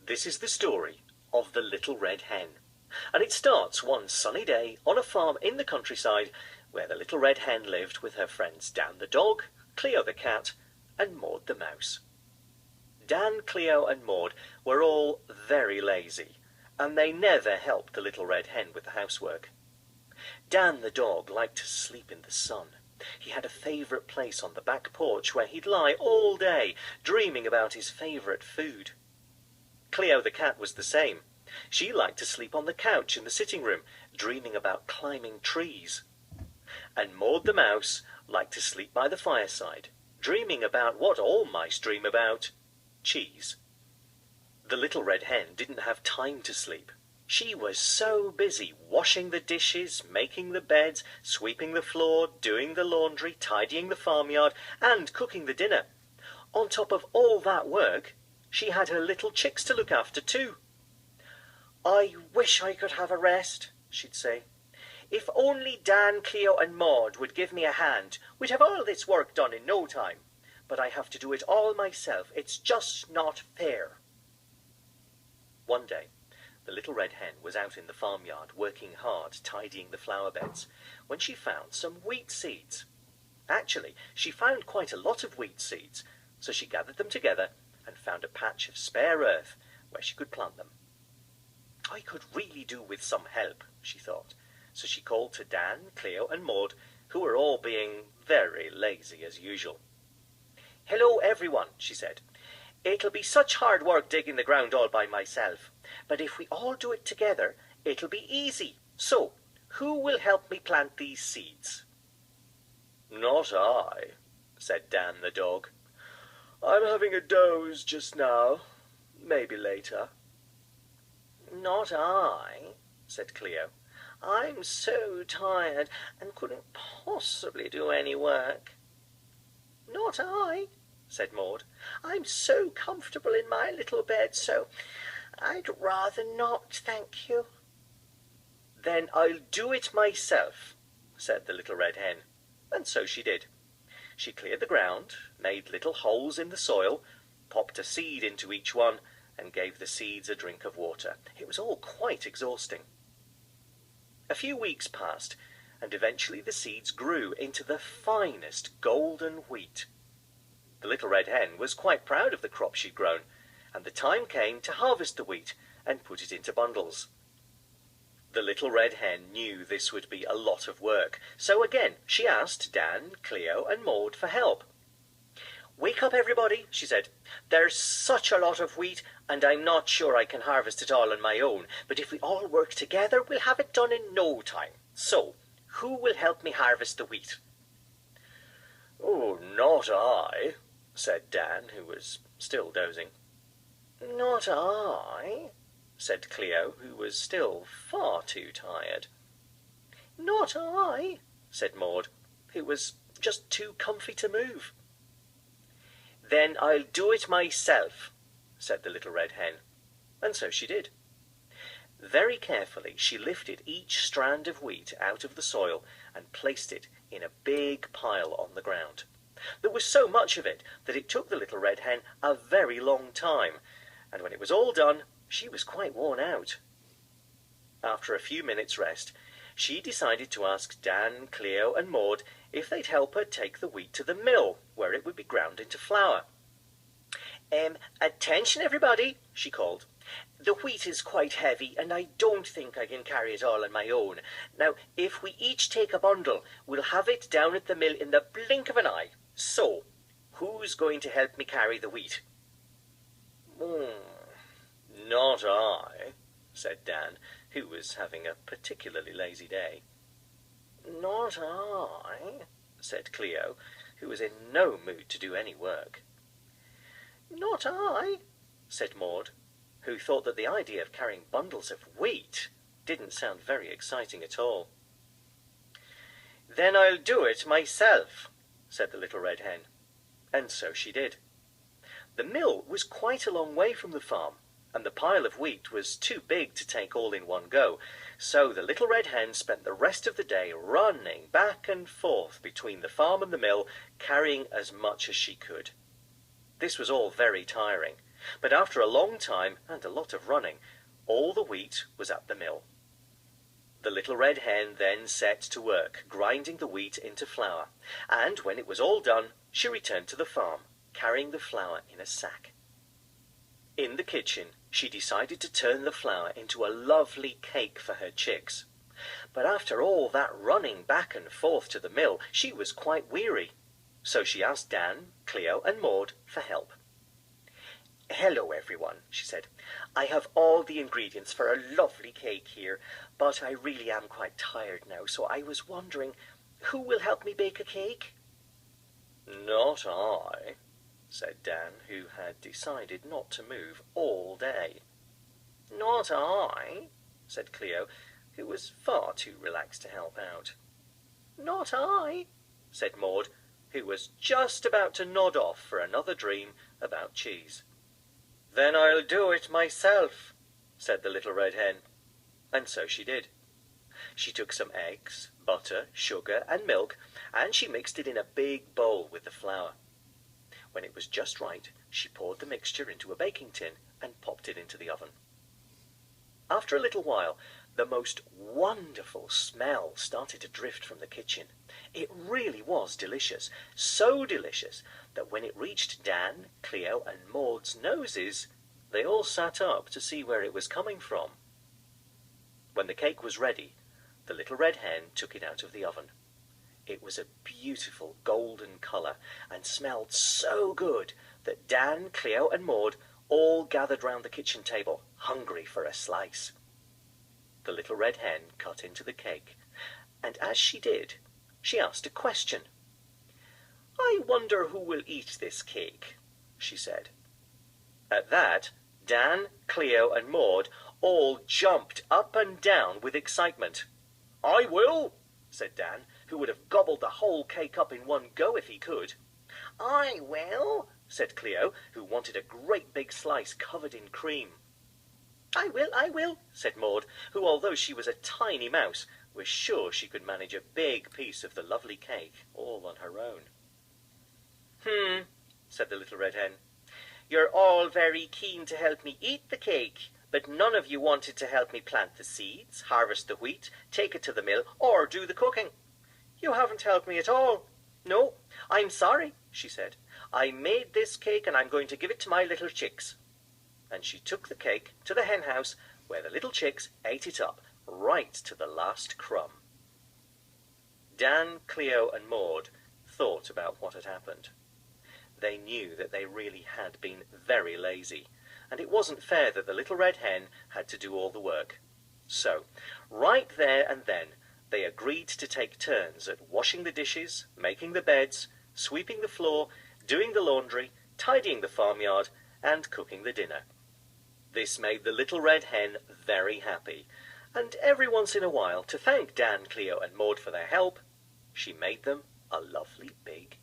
This is the story of the Little Red Hen, and it starts one sunny day on a farm in the countryside where the Little Red Hen lived with her friends Dan the dog, Cleo the cat, and Maud the mouse. Dan, Cleo, and Maud were all very lazy, and they never helped the Little Red Hen with the housework. Dan the dog liked to sleep in the sun. He had a favourite place on the back porch where he'd lie all day, dreaming about his favourite food. Cleo the cat was the same. She liked to sleep on the couch in the sitting room, dreaming about climbing trees. And Maud the mouse liked to sleep by the fireside, dreaming about what all mice dream about, cheese. The Little Red Hen didn't have time to sleep. She was so busy washing the dishes, making the beds, sweeping the floor, doing the laundry, tidying the farmyard, and cooking the dinner. On top of all that work, she had her little chicks to look after too. "I wish I could have a rest," she'd say. "If only Dan, Cleo, and Maud would give me a hand, we'd have all this work done in no time. But I have to do it all myself. It's just not fair." One day, the Little Red Hen was out in the farmyard working hard tidying the flower beds when she found some wheat seeds. Actually, she found quite a lot of wheat seeds, so she gathered them together and found a patch of spare earth where she could plant them. "I could really do with some help," she thought, so she called to Dan, Cleo, and Maud, who were all being very lazy as usual. "Hello, everyone," she said. "It'll be such hard work digging the ground all by myself, but if we all do it together, it'll be easy. So, who will help me plant these seeds?" "Not I," said Dan the dog. "I'm having a doze just now. Maybe later." "Not I," said Cleo. "I'm so tired and couldn't possibly do any work." "Not I," said Maud. "I'm so comfortable in my little bed, so I'd rather not, thank you." "Then I'll do it myself," said the Little Red Hen, and so she did. She cleared the ground, made little holes in the soil, popped a seed into each one, and gave the seeds a drink of water. It was all quite exhausting. A few weeks passed, and eventually the seeds grew into the finest golden wheat. The Little Red Hen was quite proud of the crop she'd grown, and the time came to harvest the wheat and put it into bundles. The Little Red Hen knew this would be a lot of work, so again she asked Dan, Cleo, and Maud for help. "Wake up, everybody," she said. "There's such a lot of wheat, and I'm not sure I can harvest it all on my own, but if we all work together, we'll have it done in no time. So, who will help me harvest the wheat?" "Oh, not I," said Dan, who was still dozing. "Not I," said Cleo, who was still far too tired. "Not I," said Maud, who was just too comfy to move. "Then I'll do it myself," said the Little Red Hen, and so she did. Very carefully she lifted each strand of wheat out of the soil and placed it in a big pile on the ground. There was so much of it that it took the Little Red Hen a very long time, and when it was all done, she was quite worn out. After a few minutes' rest, she decided to ask Dan, Cleo, and Maud if they'd help her take the wheat to the mill, where it would be ground into flour. "Attention, everybody," she called. "The wheat is quite heavy, and I don't think I can carry it all on my own. Now, if we each take a bundle, we'll have it down at the mill in the blink of an eye. So, who's going to help me carry the wheat?" "Not I," said Dan, who was having a particularly lazy day. "Not I," said Cleo, who was in no mood to do any work. "Not I," said Maud, who thought that the idea of carrying bundles of wheat didn't sound very exciting at all. "Then I'll do it myself," said the Little Red Hen, and so she did. The mill was quite a long way from the farm, and the pile of wheat was too big to take all in one go, so the Little Red Hen spent the rest of the day running back and forth between the farm and the mill, carrying as much as she could. This was all very tiring, But after a long time and a lot of running, all the wheat was at the mill. The little red hen then set to work, grinding the wheat into flour, and when it was all done, she returned to the farm, carrying the flour in a sack. In the kitchen, she decided to turn the flour into a lovely cake for her chicks. But after all that running back and forth to the mill, she was quite weary. So she asked Dan, Cleo, and Maud for help. "Hello, everyone," she said. "I have all the ingredients for a lovely cake here, but I really am quite tired now, so I was wondering, who will help me bake a cake?" "Not I," said Dan, who had decided not to move all day. "Not I," said Cleo, who was far too relaxed to help out. "Not I," said Maud, who was just about to nod off for another dream about cheese. "Then I'll do it myself," said the little red hen. And so she did. She took some eggs, butter, sugar, and milk, and she mixed it in a big bowl with the flour. When it was just right, she poured the mixture into a baking tin and popped it into the oven. After a little while, the most wonderful smell started to drift from the kitchen. It really was delicious, so delicious that when it reached Dan, Cleo, and Maud's noses, they all sat up to see where it was coming from. When the cake was ready, the little red hen took it out of the oven. It was a beautiful golden colour and smelled so good that Dan, Cleo, and Maud all gathered round the kitchen table, hungry for a slice. The little red hen cut into the cake, and as she did, she asked a question. "I wonder who will eat this cake," she said. At that, Dan, Cleo, and Maud all jumped up and down with excitement. "I will," said Dan, who would have gobbled the whole cake up in one go if he could. "I will," said Cleo, who wanted a great big slice covered in cream. I will," said Maud, who, although she was a tiny mouse, was sure she could manage a big piece of the lovely cake all on her own. Said the little red hen. "You're all very keen to help me eat the cake, but none of you wanted to help me plant the seeds, harvest the wheat, take it to the mill, or do the cooking. You haven't helped me at all. No, I'm sorry," she said. "I made this cake and I'm going to give it to my little chicks." And she took the cake to the hen house, where the little chicks ate it up, right to the last crumb. Dan, Cleo, and Maud thought about what had happened. They knew that they really had been very lazy, and it wasn't fair that the little red hen had to do all the work. So, right there and then, they agreed to take turns at washing the dishes, making the beds, sweeping the floor, doing the laundry, tidying the farmyard, and cooking the dinner. This made the little red hen very happy, and every once in a while, to thank Dan, Cleo, and Maud for their help, she made them a lovely big